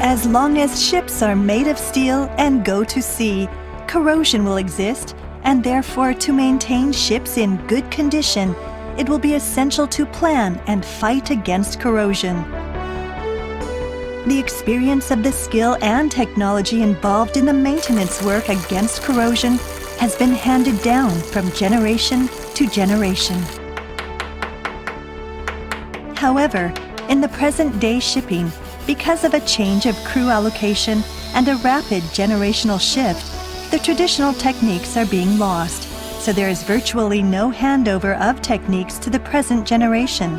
As long as ships are made of steel and go to sea, corrosion will exist, and therefore to maintain ships in good condition, it will be essential to plan and fight against corrosion. The experience of the skill and technology involved in the maintenance work against corrosion has been handed down from generation to generation. However, in the present-day shipping, because of a change of crew allocation and a rapid generational shift, the traditional techniques are being lost, so there is virtually no handover of techniques to the present generation.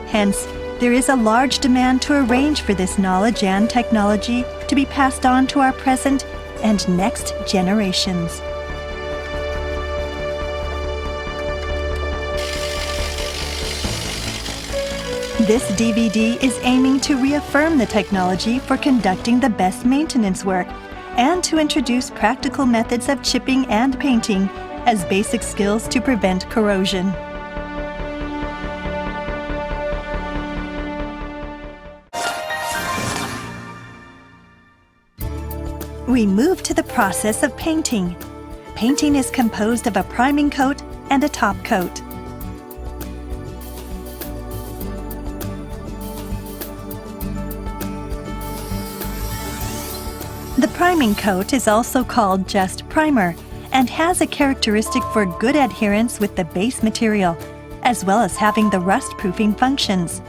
Hence, there is a large demand to arrange for this knowledge and technology to be passed on to our present and next generations. This DVD is aiming to reaffirm the technology for conducting the best maintenance work and to introduce practical methods of chipping and painting as basic skills to prevent corrosion. We move to the process of painting. Painting is composed of a priming coat and a top coat. The priming coat is also called just primer and has a characteristic for good adherence with the base material, as well as having the rust-proofing functions.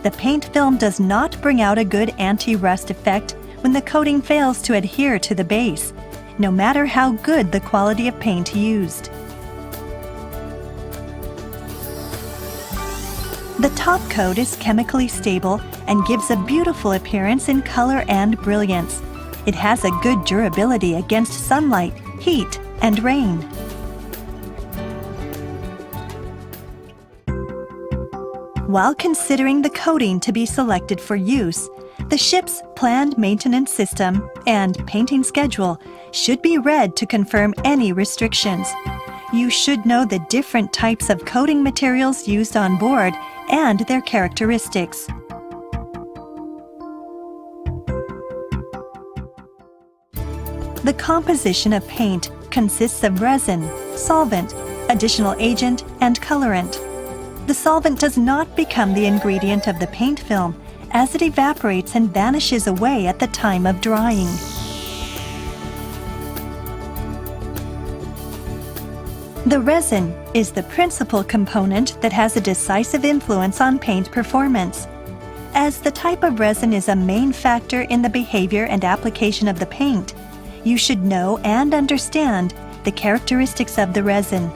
The paint film does not bring out a good anti-rust effect when the coating fails to adhere to the base, no matter how good the quality of paint used. The top coat is chemically stable and gives a beautiful appearance in color and brilliance. It has a good durability against sunlight, heat, and rain. While considering the coating to be selected for use, the ship's planned maintenance system and painting schedule should be read to confirm any restrictions. You should know the different types of coating materials used on board and their characteristics. The composition of paint consists of resin, solvent, additional agent, and colorant. The solvent does not become the ingredient of the paint film, as it evaporates and vanishes away at the time of drying. The resin is the principal component that has a decisive influence on paint performance. As the type of resin is a main factor in the behavior and application of the paint, you should know and understand the characteristics of the resin.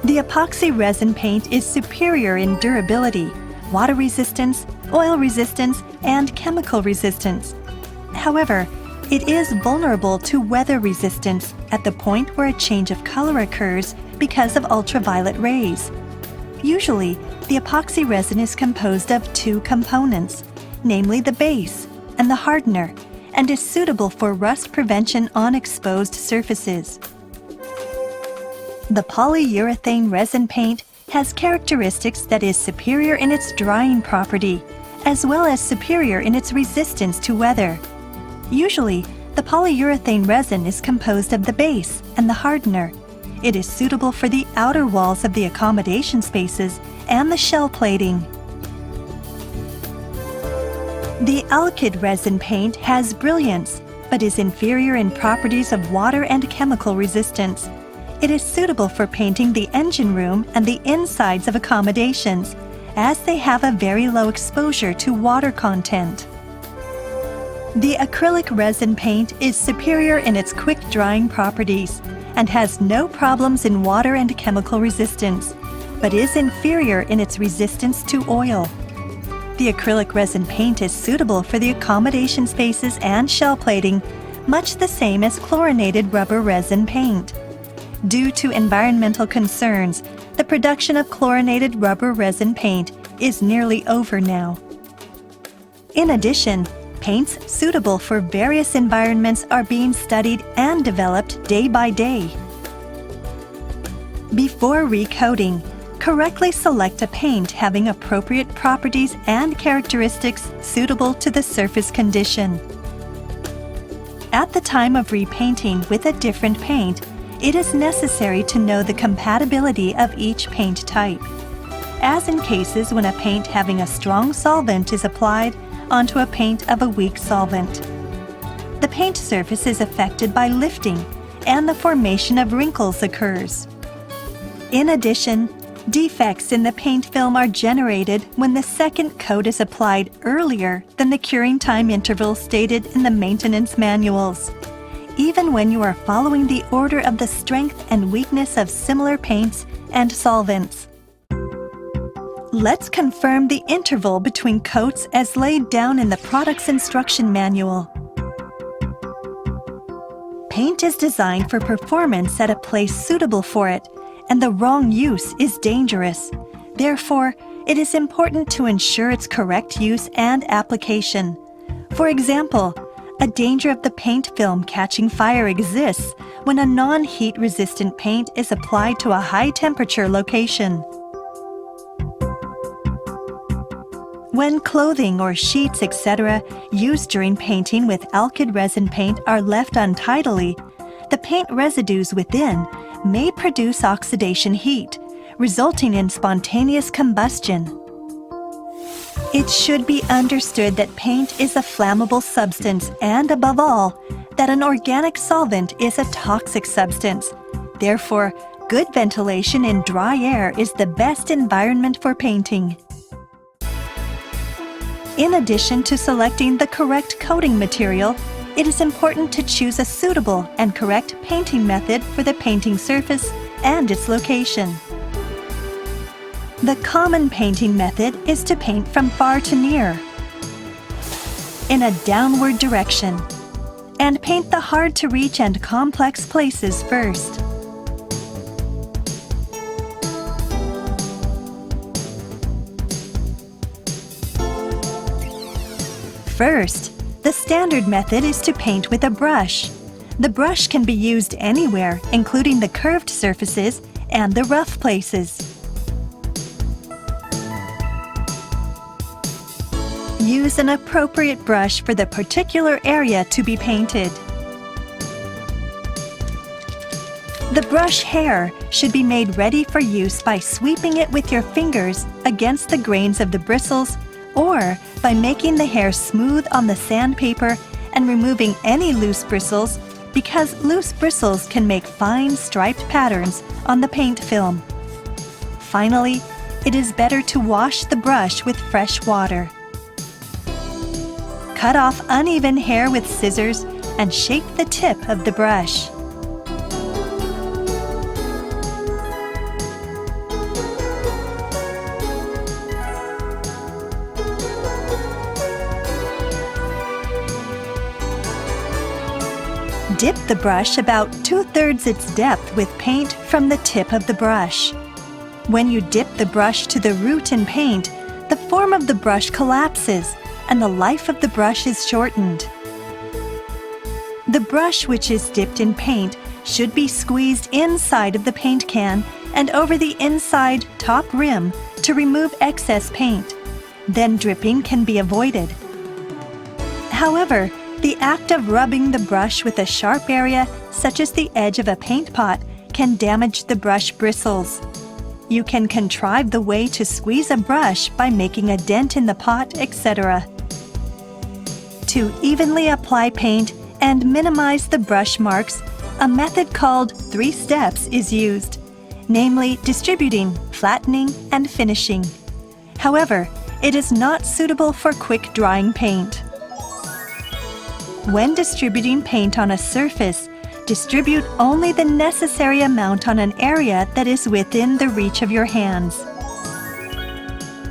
The epoxy resin paint is superior in durability, water resistance, oil resistance, and chemical resistance. However, it is vulnerable to weather resistance at the point where a change of color occurs because of ultraviolet rays. Usually, the epoxy resin is composed of two components, namely the base and the hardener, and is suitable for rust prevention on exposed surfaces. The polyurethane resin paint has characteristics that is superior in its drying property, as well as superior in its resistance to weather. Usually, the polyurethane resin is composed of the base and the hardener. It is suitable for the outer walls of the accommodation spaces and the shell plating. The alkyd resin paint has brilliance, but is inferior in properties of water and chemical resistance. It is suitable for painting the engine room and the insides of accommodations, as they have a very low exposure to water content. The acrylic resin paint is superior in its quick drying properties and has no problems in water and chemical resistance, but is inferior in its resistance to oil. The acrylic resin paint is suitable for the accommodation spaces and shell plating, much the same as chlorinated rubber resin paint. Due to environmental concerns, the production of chlorinated rubber resin paint is nearly over now. In addition, paints suitable for various environments are being studied and developed day by day. Before recoating, correctly select a paint having appropriate properties and characteristics suitable to the surface condition. At the time of repainting with a different paint, it is necessary to know the compatibility of each paint type, as in cases when a paint having a strong solvent is applied onto a paint of a weak solvent. The paint surface is affected by lifting, and the formation of wrinkles occurs. In addition, defects in the paint film are generated when the second coat is applied earlier than the curing time interval stated in the maintenance manuals, even when you are following the order of the strength and weakness of similar paints and solvents. Let's confirm the interval between coats as laid down in the product's instruction manual. Paint is designed for performance at a place suitable for it, and the wrong use is dangerous. Therefore, it is important to ensure its correct use and application. For example, a danger of the paint film catching fire exists when a non-heat resistant paint is applied to a high-temperature location. When clothing or sheets, etc., used during painting with alkyd resin paint are left untidily, the paint residues within may produce oxidation heat, resulting in spontaneous combustion. It should be understood that paint is a flammable substance and, above all, that an organic solvent is a toxic substance. Therefore, good ventilation in dry air is the best environment for painting. In addition to selecting the correct coating material, it is important to choose a suitable and correct painting method for the painting surface and its location. The common painting method is to paint from far to near, in a downward direction, and paint the hard-to-reach and complex places first. First, the standard method is to paint with a brush. The brush can be used anywhere, including the curved surfaces and the rough places. Use an appropriate brush for the particular area to be painted. The brush hair should be made ready for use by sweeping it with your fingers against the grains of the bristles, or by making the hair smooth on the sandpaper and removing any loose bristles, because loose bristles can make fine striped patterns on the paint film. Finally, it is better to wash the brush with fresh water. Cut off uneven hair with scissors and shape the tip of the brush. Dip the brush about 2/3 its depth with paint from the tip of the brush. When you dip the brush to the root in paint, the form of the brush collapses and the life of the brush is shortened. The brush which is dipped in paint should be squeezed inside of the paint can and over the inside top rim to remove excess paint. Then dripping can be avoided. However, the act of rubbing the brush with a sharp area, such as the edge of a paint pot, can damage the brush bristles. You can contrive the way to squeeze a brush by making a dent in the pot, etc. To evenly apply paint and minimize the brush marks, a method called 3 steps is used, namely distributing, flattening, and finishing. However, it is not suitable for quick drying paint. When distributing paint on a surface, distribute only the necessary amount on an area that is within the reach of your hands.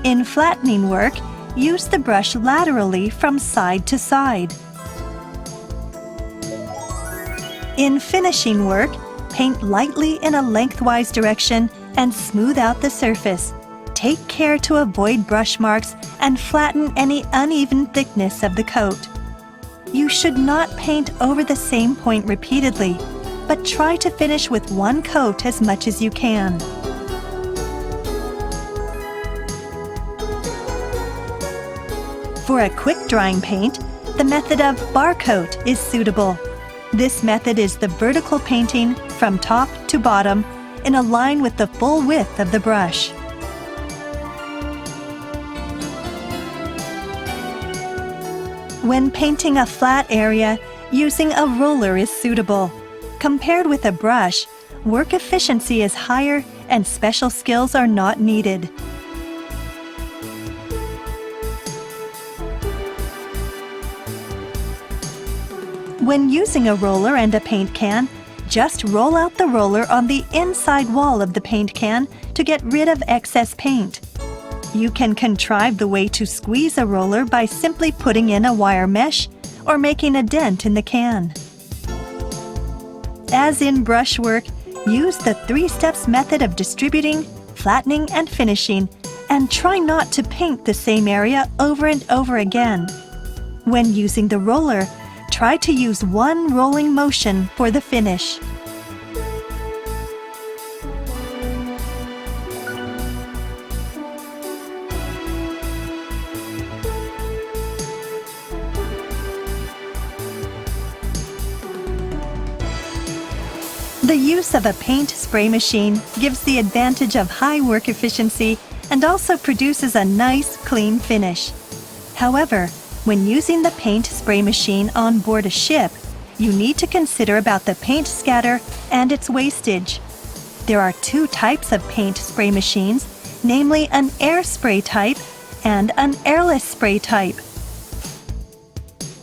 In flattening work, use the brush laterally from side to side. In finishing work, paint lightly in a lengthwise direction and smooth out the surface. Take care to avoid brush marks and flatten any uneven thickness of the coat. You should not paint over the same point repeatedly, but try to finish with one coat as much as you can. For a quick-drying paint, the method of bar coat is suitable. This method is the vertical painting from top to bottom in a line with the full width of the brush. When painting a flat area, using a roller is suitable. Compared with a brush, work efficiency is higher and special skills are not needed. When using a roller and a paint can, just roll out the roller on the inside wall of the paint can to get rid of excess paint. You can contrive the way to squeeze a roller by simply putting in a wire mesh or making a dent in the can. As in brushwork, use the 3 steps method of distributing, flattening, and finishing, and try not to paint the same area over and over again. When using the roller, try to use one rolling motion for the finish. The use of a paint spray machine gives the advantage of high work efficiency and also produces a nice, clean finish. However, when using the paint spray machine on board a ship, you need to consider about the paint scatter and its wastage. There are 2 types of paint spray machines, namely an air spray type and an airless spray type.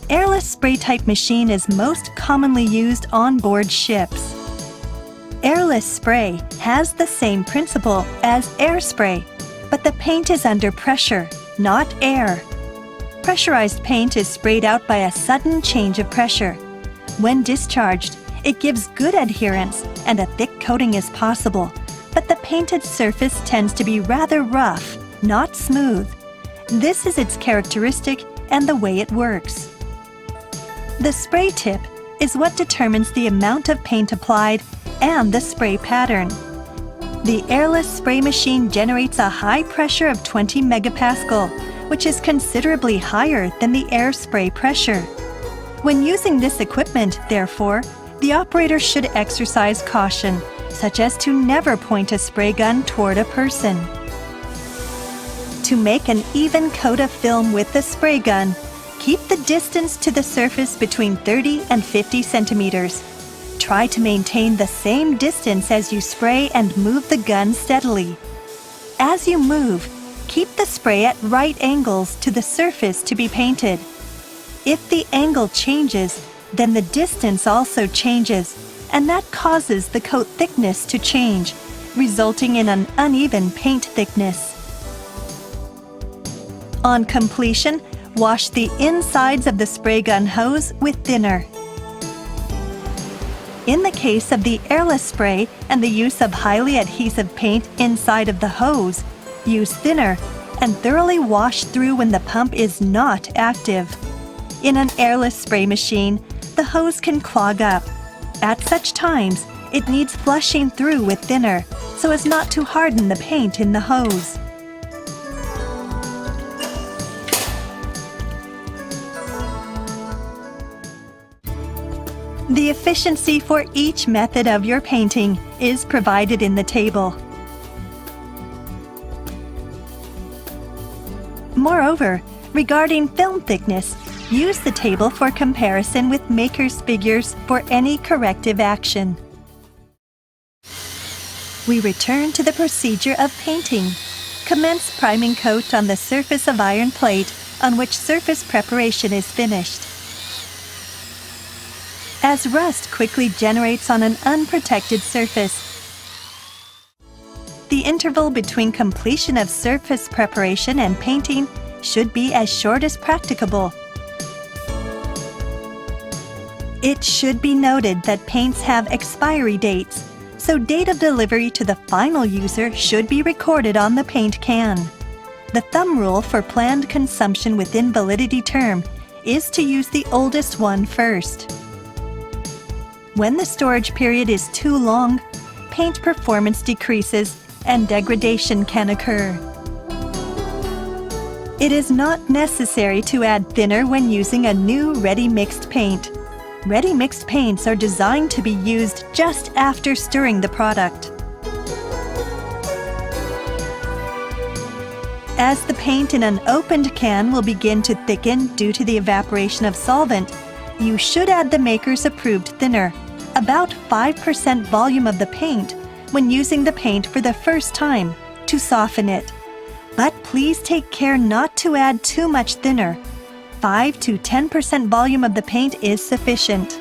Airless spray type machine is most commonly used on board ships. Airless spray has the same principle as air spray, but the paint is under pressure, not air. Pressurized paint is sprayed out by a sudden change of pressure. When discharged, it gives good adherence and a thick coating is possible, but the painted surface tends to be rather rough, not smooth. This is its characteristic and the way it works. The spray tip is what determines the amount of paint applied and the spray pattern. The airless spray machine generates a high pressure of 20 megapascal, which is considerably higher than the air spray pressure. When using this equipment, therefore, the operator should exercise caution, such as to never point a spray gun toward a person. To make an even coat of film with the spray gun, keep the distance to the surface between 30 and 50 centimeters. Try to maintain the same distance as you spray and move the gun steadily. As you move, keep the spray at right angles to the surface to be painted. If the angle changes, then the distance also changes, and that causes the coat thickness to change, resulting in an uneven paint thickness. On completion, wash the insides of the spray gun hose with thinner. In the case of the airless spray and the use of highly adhesive paint inside of the hose, use thinner and thoroughly wash through when the pump is not active. In an airless spray machine, the hose can clog up. At such times, it needs flushing through with thinner so as not to harden the paint in the hose. The efficiency for each method of your painting is provided in the table. Moreover, regarding film thickness, use the table for comparison with maker's figures for any corrective action. We return to the procedure of painting. Commence priming coat on the surface of iron plate on which surface preparation is finished. As rust quickly generates on an unprotected surface, the interval between completion of surface preparation and painting should be as short as practicable. It should be noted that paints have expiry dates, so date of delivery to the final user should be recorded on the paint can. The thumb rule for planned consumption within validity term is to use the oldest one first. When the storage period is too long, paint performance decreases and degradation can occur. It is not necessary to add thinner when using a new ready-mixed paint. Ready-mixed paints are designed to be used just after stirring the product. As the paint in an opened can will begin to thicken due to the evaporation of solvent, you should add the maker's approved thinner, about 5% volume of the paint, when using the paint for the first time, to soften it. But please take care not to add too much thinner. 5 to 10% volume of the paint is sufficient.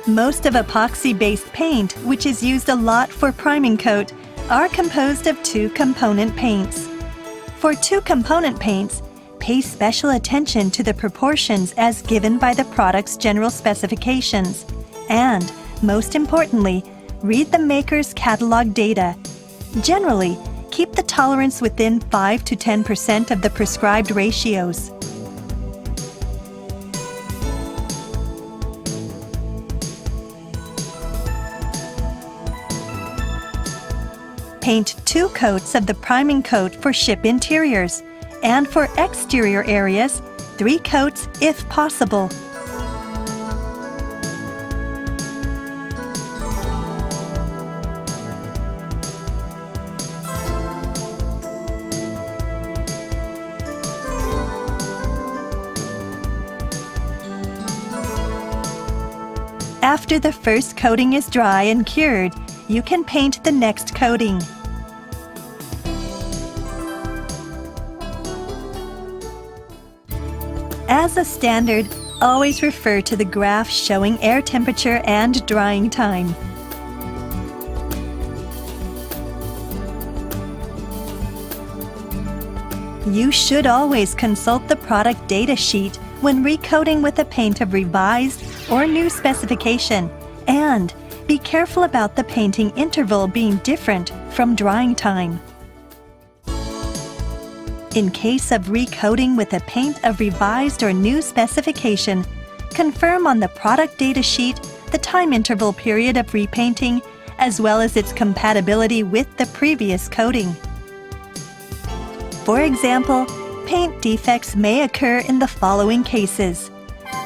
Most of epoxy-based paint, which is used a lot for priming coat, are composed of two-component paints. For two-component paints, pay special attention to the proportions as given by the product's general specifications, and, most importantly, read the maker's catalog data. Generally, keep the tolerance within 5 to 10% of the prescribed ratios. Paint 2 coats of the priming coat for ship interiors, and for exterior areas, 3 coats if possible. After the first coating is dry and cured, you can paint the next coating. As a standard, always refer to the graph showing air temperature and drying time. You should always consult the product data sheet when recoating with a paint of revised or new specification, and be careful about the painting interval being different from drying time. In case of recoating with a paint of revised or new specification, confirm on the product data sheet the time interval period of repainting as well as its compatibility with the previous coating. For example, paint defects may occur in the following cases: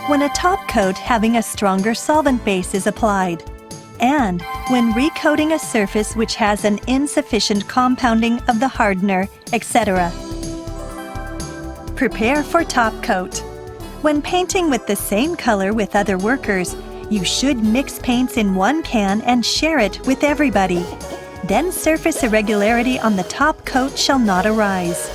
when a top coat having a stronger solvent base is applied, and when recoating a surface which has an insufficient compounding of the hardener, etc. Prepare for top coat. When painting with the same color with other workers, you should mix paints in one can and share it with everybody. Then surface irregularity on the top coat shall not arise.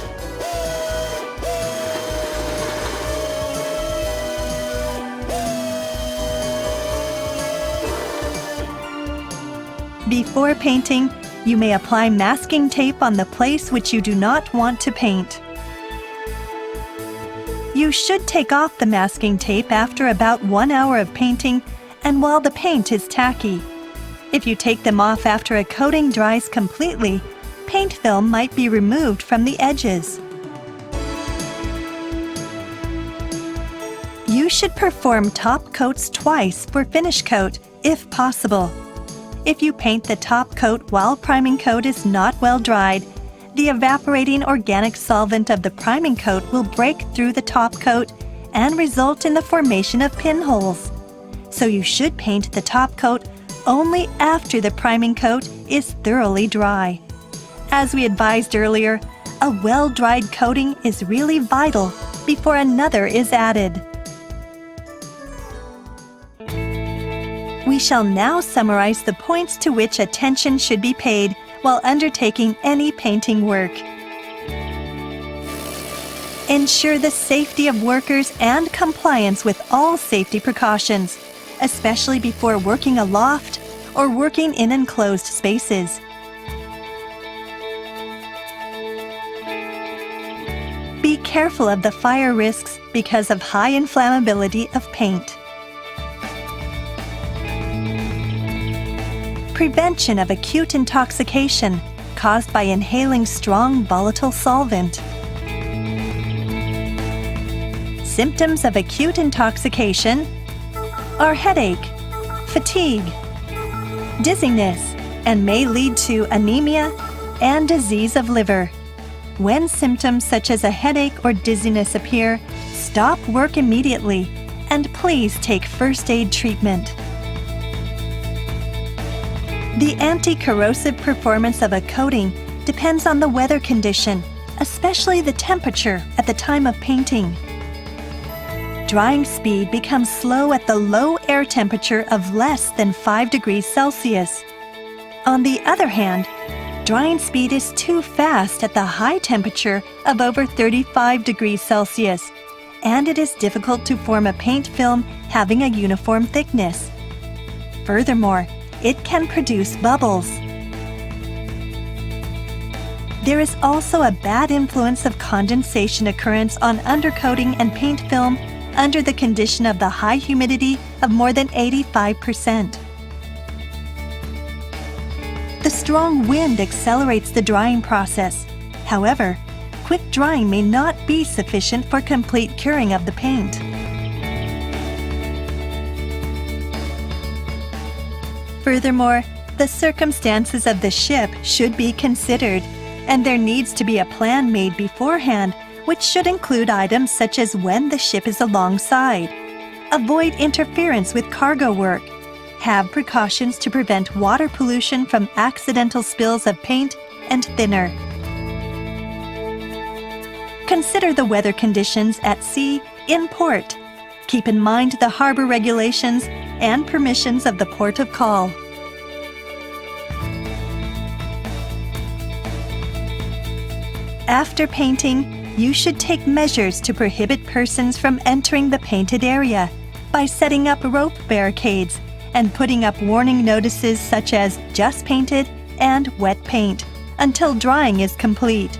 Before painting, you may apply masking tape on the place which you do not want to paint. You should take off the masking tape after about 1 hour of painting and while the paint is tacky. If you take them off after a coating dries completely, paint film might be removed from the edges. You should perform top coats twice for finish coat, if possible. If you paint the top coat while priming coat is not well dried, the evaporating organic solvent of the priming coat will break through the top coat and result in the formation of pinholes. So you should paint the top coat only after the priming coat is thoroughly dry. As we advised earlier, a well-dried coating is really vital before another is added. We shall now summarize the points to which attention should be paid while undertaking any painting work. Ensure the safety of workers and compliance with all safety precautions, especially before working aloft or working in enclosed spaces. Be careful of the fire risks because of high inflammability of paint. Prevention of acute intoxication caused by inhaling strong volatile solvent. Symptoms of acute intoxication are headache, fatigue, dizziness, and may lead to anemia and disease of liver. When symptoms such as a headache or dizziness appear, stop work immediately and please take first aid treatment. The anti-corrosive performance of a coating depends on the weather condition, especially the temperature at the time of painting. Drying speed becomes slow at the low air temperature of less than 5 degrees Celsius. On the other hand, drying speed is too fast at the high temperature of over 35 degrees Celsius, and it is difficult to form a paint film having a uniform thickness. Furthermore, it can produce bubbles. There is also a bad influence of condensation occurrence on undercoating and paint film under the condition of the high humidity of more than 85%. The strong wind accelerates the drying process. However, quick drying may not be sufficient for complete curing of the paint. Furthermore, the circumstances of the ship should be considered, and there needs to be a plan made beforehand, which should include items such as when the ship is alongside. Avoid interference with cargo work. Have precautions to prevent water pollution from accidental spills of paint and thinner. Consider the weather conditions at sea in port. Keep in mind the harbor regulations and permissions of the port of call. After painting, you should take measures to prohibit persons from entering the painted area by setting up rope barricades and putting up warning notices such as just painted and wet paint until drying is complete.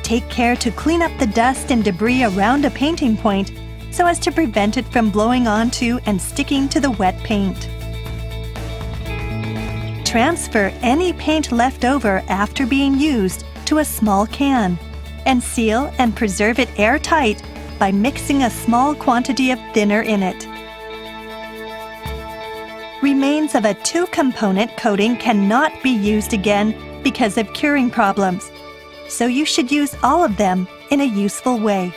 Take care to clean up the dust and debris around a painting point so as to prevent it from blowing onto and sticking to the wet paint. Transfer any paint left over after being used to a small can and seal and preserve it airtight by mixing a small quantity of thinner in it. Remains of a 2-component coating cannot be used again because of curing problems, so you should use all of them in a useful way.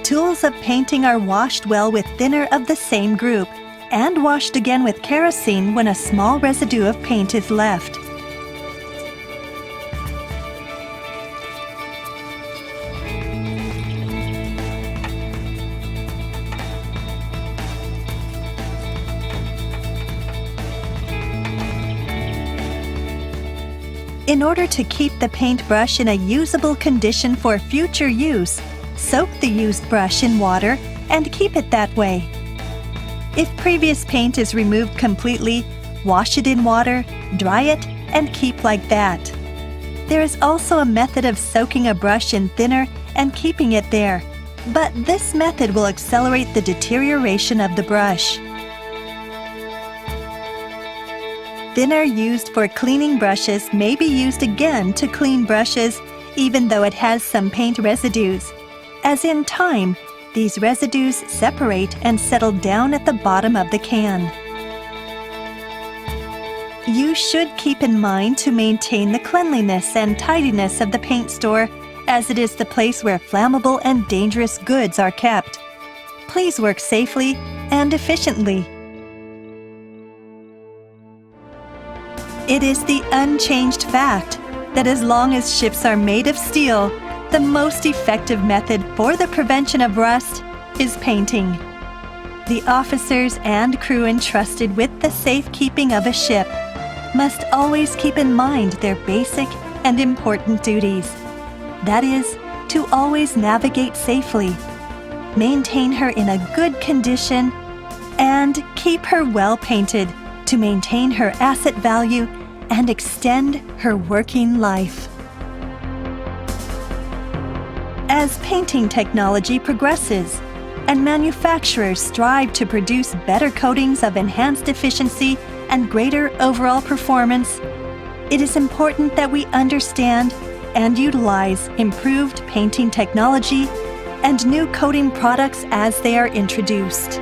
Tools of painting are washed well with thinner of the same group and washed again with kerosene when a small residue of paint is left. In order to keep the paintbrush in a usable condition for future use, soak the used brush in water and keep it that way. If previous paint is removed completely, wash it in water, dry it, and keep like that. There is also a method of soaking a brush in thinner and keeping it there, but this method will accelerate the deterioration of the brush. Thinner used for cleaning brushes may be used again to clean brushes, even though it has some paint residues, as in time, these residues separate and settle down at the bottom of the can. You should keep in mind to maintain the cleanliness and tidiness of the paint store, as it is the place where flammable and dangerous goods are kept. Please work safely and efficiently. It is the unchanged fact that as long as ships are made of steel, the most effective method for the prevention of rust is painting. The officers and crew entrusted with the safekeeping of a ship must always keep in mind their basic and important duties. That is, to always navigate safely, maintain her in a good condition, and keep her well painted to maintain her asset value and extend her working life. As painting technology progresses and manufacturers strive to produce better coatings of enhanced efficiency and greater overall performance, it is important that we understand and utilize improved painting technology and new coating products as they are introduced.